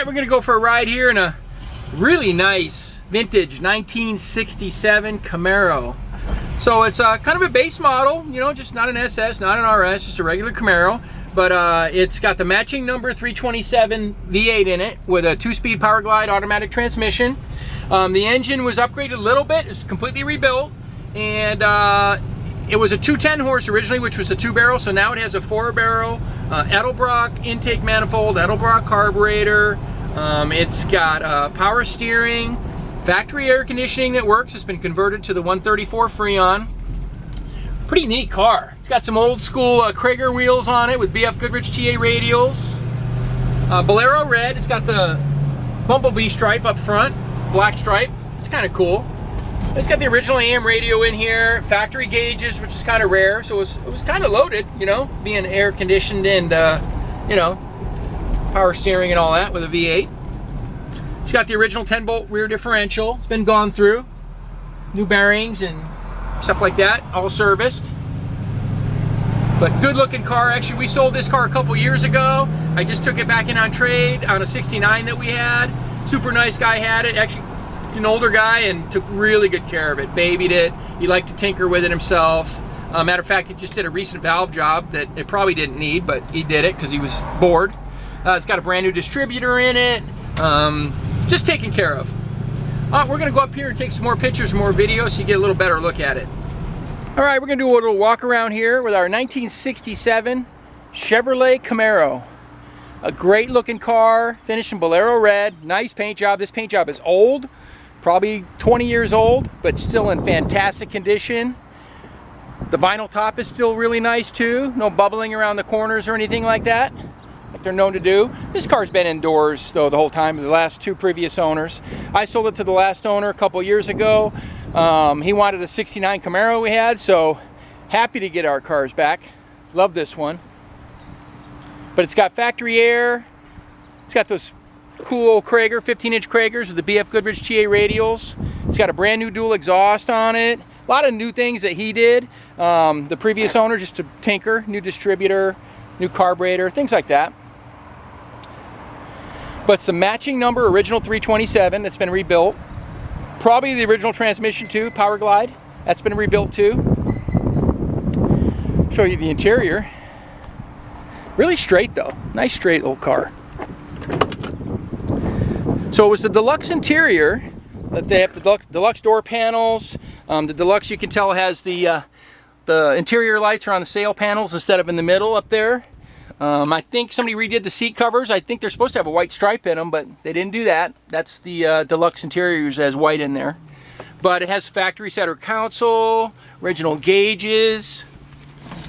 Alright, we're going to go for a ride here in a really nice vintage 1967 Camaro. So it's kind of a base model, you know, just not an SS, not an RS, just a regular Camaro. But it's got the matching number 327 V8 in it with a 2-speed Powerglide automatic transmission. The engine was upgraded a little bit. It's completely rebuilt. And it was a 210 horse originally, which was a 2-barrel. So now it has a 4-barrel Edelbrock intake manifold, Edelbrock carburetor. It's got power steering, factory air conditioning that works. It's been converted to the 134 Freon. Pretty neat car. It's got some old school Cragar wheels on it with BF Goodrich HEI radials. Bolero Red. It's got the bumblebee stripe up front, black stripe. It's kind of cool. It's got the original AM radio in here, factory gauges, which is kind of rare, so it was kind of loaded, you know, being air conditioned and, you know, power steering and all that with a V8. It's got the original 10-bolt rear differential. It's been gone through. New bearings and stuff like that, all serviced. But good looking car. Actually, we sold this car a couple years ago. I just took it back in on trade on a 69 that we had. Super nice guy had it. Actually, an older guy, and took really good care of it, babied it. He liked to tinker with it himself. Matter of fact, he just did a recent valve job that it probably didn't need, but he did it because he was bored. It's got a brand new distributor in it. Just taken care of. We're gonna go up here and take some more pictures, more videos, so you get a little better look at it. All right, we're gonna do a little walk around here with our 1967 Chevrolet Camaro. A great looking car, finished in Bolero Red, nice paint job. This paint job is old, probably 20 years old, but still in fantastic condition. The vinyl top is still really nice too. No bubbling around the corners or anything like that, like they're known to do. This car's been indoors though the whole time, the last 2 previous owners. I sold it to the last owner a couple years ago. He wanted a 69 Camaro we had, so happy to get our cars back. Love this one. But it's got factory air. It's got those cool old Cragar, 15-inch Cragars with the BF Goodrich HEI radials. It's got a brand new dual exhaust on it. A lot of new things that he did. The previous owner, just to tinker, new distributor, new carburetor, things like that. But it's the matching number, original 327, that's been rebuilt. Probably the original transmission too, Powerglide. That's been rebuilt too. Show you the interior. Really straight though. Nice straight old car. So it was the deluxe interior. That they have the deluxe door panels. The deluxe, you can tell, has the interior lights are on the sail panels instead of in the middle up there. I think somebody redid the seat covers. I think they're supposed to have a white stripe in them, but they didn't do that. That's the deluxe interiors as white in there. But it has factory center console, original gauges.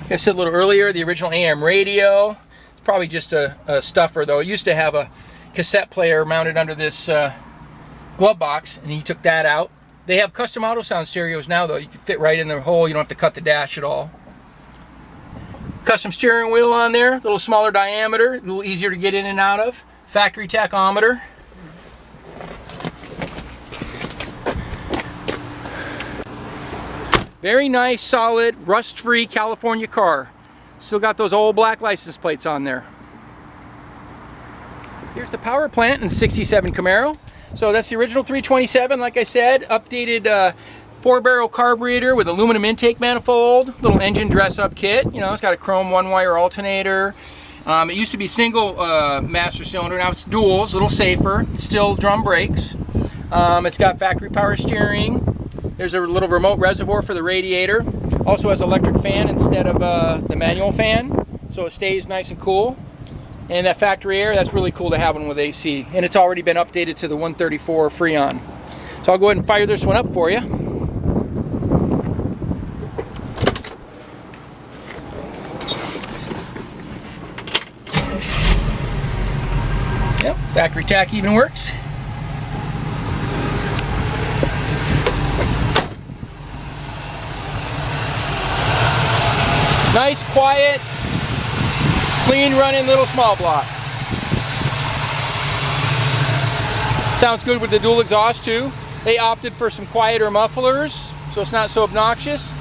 Like I said a little earlier, the original AM radio. It's probably just a stuffer though. It used to have a cassette player mounted under this glove box, and he took that out. They have custom auto sound stereos now though. You can fit right in the hole. You don't have to cut the dash at all. Custom steering wheel on there, a little smaller diameter, a little easier to get in and out of. Factory tachometer. Very nice, solid, rust-free California car. Still got those old black license plates on there. Here's the power plant in the 67 Camaro. So that's the original 327, like I said, updated 4-barrel carburetor with aluminum intake manifold, little engine dress-up kit. You know, it's got a chrome 1-wire alternator. It used to be single master cylinder, now it's duals, a little safer. Still drum brakes. It's got factory power steering. There's a little remote reservoir for the radiator. Also has electric fan instead of the manual fan, so it stays nice and cool. And that factory air, that's really cool to have one with AC. And it's already been updated to the 134 Freon. So I'll go ahead and fire this one up for you. Yep, factory tack even works. Nice, quiet, clean running little small block. Sounds good with the dual exhaust too. They opted for some quieter mufflers, so it's not so obnoxious.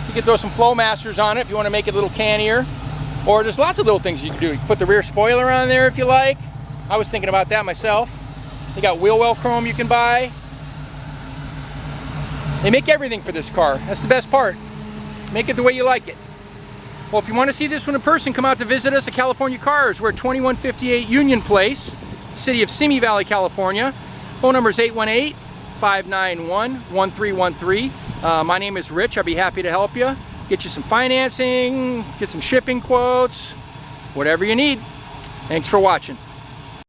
You can throw some Flowmasters on it if you want to make it a little cannier. Or there's lots of little things you can do. You can put the rear spoiler on there if you like. I was thinking about that myself. They got wheel well chrome you can buy. They make everything for this car. That's the best part. Make it the way you like it. Well, if you want to see this one in person, come out to visit us at California Cars. We're at 2158 Union Place, city of Simi Valley, California. Phone number is 818-591-1313. My name is Rich. I'd be happy to help you. Get you some financing, get some shipping quotes, whatever you need. Thanks for watching.